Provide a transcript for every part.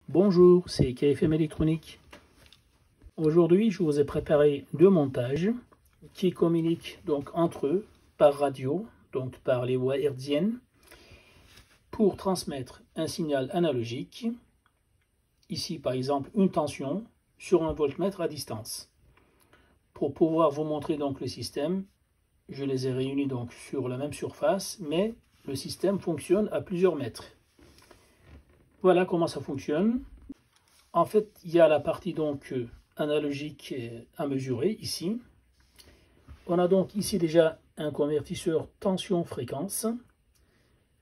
Bonjour, c'est KFM Électronique. Aujourd'hui, je vous ai préparé deux montages qui communiquent donc entre eux par radio, donc par les voies hertziennes, pour transmettre un signal analogique, ici par exemple une tension, sur un voltmètre à distance. Pour pouvoir vous montrer donc le système, je les ai réunis donc sur la même surface, mais le système fonctionne à plusieurs mètres. Voilà comment ça fonctionne. En fait, il y a la partie donc analogique à mesurer ici. On a donc ici déjà un convertisseur tension-fréquence,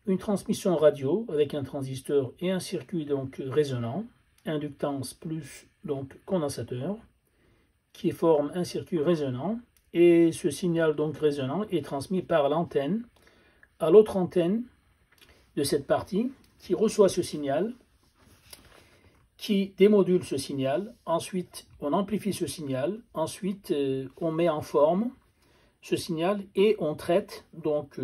une transmission radio avec un transistor et un circuit donc résonant, inductance plus donc condensateur, qui forme un circuit résonant, et ce signal donc résonant est transmis par l'antenne à l'autre antenne de cette partie qui reçoit ce signal, qui démodule ce signal, ensuite on amplifie ce signal, ensuite on met en forme ce signal et on traite donc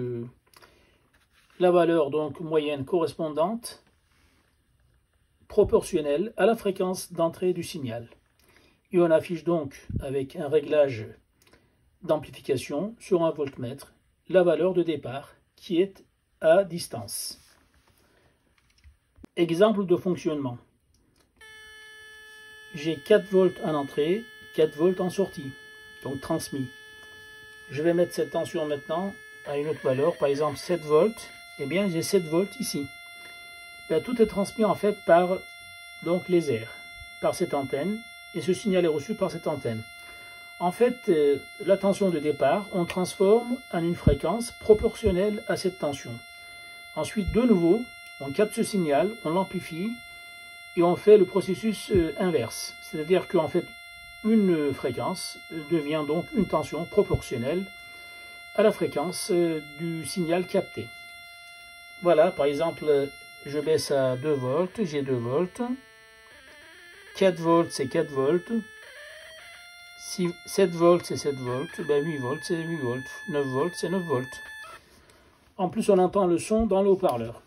la valeur donc moyenne correspondante proportionnelle à la fréquence d'entrée du signal. Et on affiche donc avec un réglage d'amplification sur un voltmètre la valeur de départ qui est à distance. Exemple de fonctionnement. J'ai 4 volts en entrée, 4 volts en sortie, donc transmis. Je vais mettre cette tension maintenant à une autre valeur, par exemple 7 volts, et bien j'ai 7 volts ici. Bien, tout est transmis en fait par donc les airs, par cette antenne, et ce signal est reçu par cette antenne. En fait, la tension de départ, on transforme en une fréquence proportionnelle à cette tension. Ensuite, de nouveau, on capte ce signal, on l'amplifie, et on fait le processus inverse. C'est-à-dire qu'en fait, une fréquence devient donc une tension proportionnelle à la fréquence du signal capté. Voilà, par exemple, je baisse à 2 volts, j'ai 2 volts. 4 volts, c'est 4 volts. 7 volts, c'est 7 volts. Ben 8 volts, c'est 8 volts. 9 volts, c'est 9 volts. En plus, on entend le son dans le haut-parleur.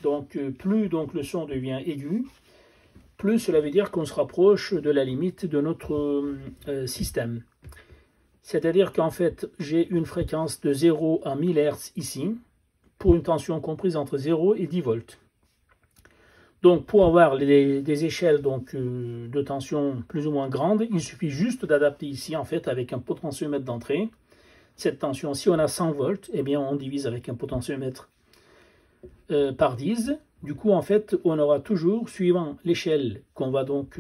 Donc, plus donc, le son devient aigu, plus cela veut dire qu'on se rapproche de la limite de notre système. C'est-à-dire qu'en fait, j'ai une fréquence de 0 à 1000 Hz ici, pour une tension comprise entre 0 et 10 volts. Donc, pour avoir des échelles donc, de tension plus ou moins grandes, il suffit juste d'adapter ici, en fait, avec un potentiomètre d'entrée. Cette tension, si on a 100 volts, eh bien, on divise avec un potentiomètre par 10. Du coup, en fait, on aura toujours, suivant l'échelle qu'on va donc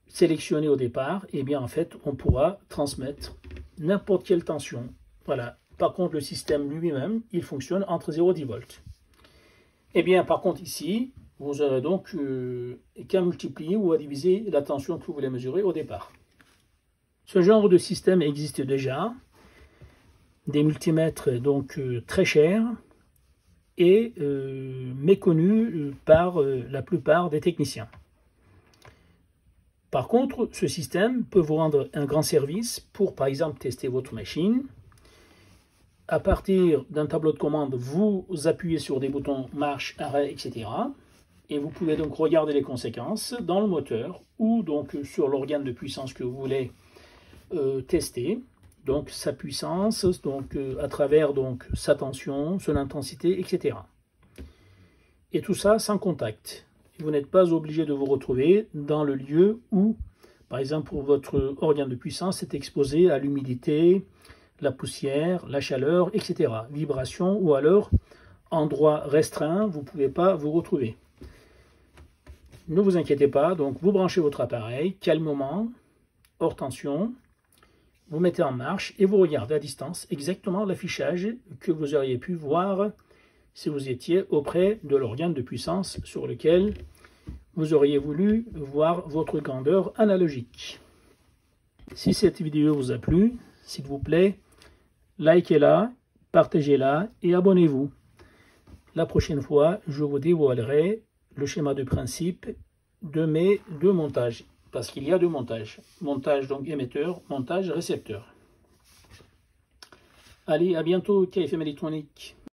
sélectionner au départ, et bien, en fait, on pourra transmettre n'importe quelle tension. Voilà. Par contre, le système lui-même, il fonctionne entre 0 et 10 volts. Et bien, par contre, ici, vous aurez donc qu'à multiplier ou à diviser la tension que vous voulez mesurer au départ. Ce genre de système existe déjà. Des multimètres donc très chers et méconnu par la plupart des techniciens. Par contre, ce système peut vous rendre un grand service pour, par exemple, tester votre machine. À partir d'un tableau de commande, vous appuyez sur des boutons marche, arrêt, etc. Et vous pouvez donc regarder les conséquences dans le moteur ou donc sur l'organe de puissance que vous voulez tester. Donc sa puissance, donc à travers donc sa tension, son intensité, etc. Et tout ça sans contact. Vous n'êtes pas obligé de vous retrouver dans le lieu où, par exemple, votre organe de puissance est exposé à l'humidité, la poussière, la chaleur, etc. Vibration ou alors endroit restreint, vous ne pouvez pas vous retrouver. Ne vous inquiétez pas, donc vous branchez votre appareil calmement, hors tension. Vous mettez en marche et vous regardez à distance exactement l'affichage que vous auriez pu voir si vous étiez auprès de l'organe de puissance sur lequel vous auriez voulu voir votre grandeur analogique. Si cette vidéo vous a plu, s'il vous plaît, likez-la, partagez-la et abonnez-vous. La prochaine fois, je vous dévoilerai le schéma de principe de mes deux montages. Parce qu'il y a deux montages. Montage donc émetteur, montage récepteur. Allez, à bientôt, KFM Électronique.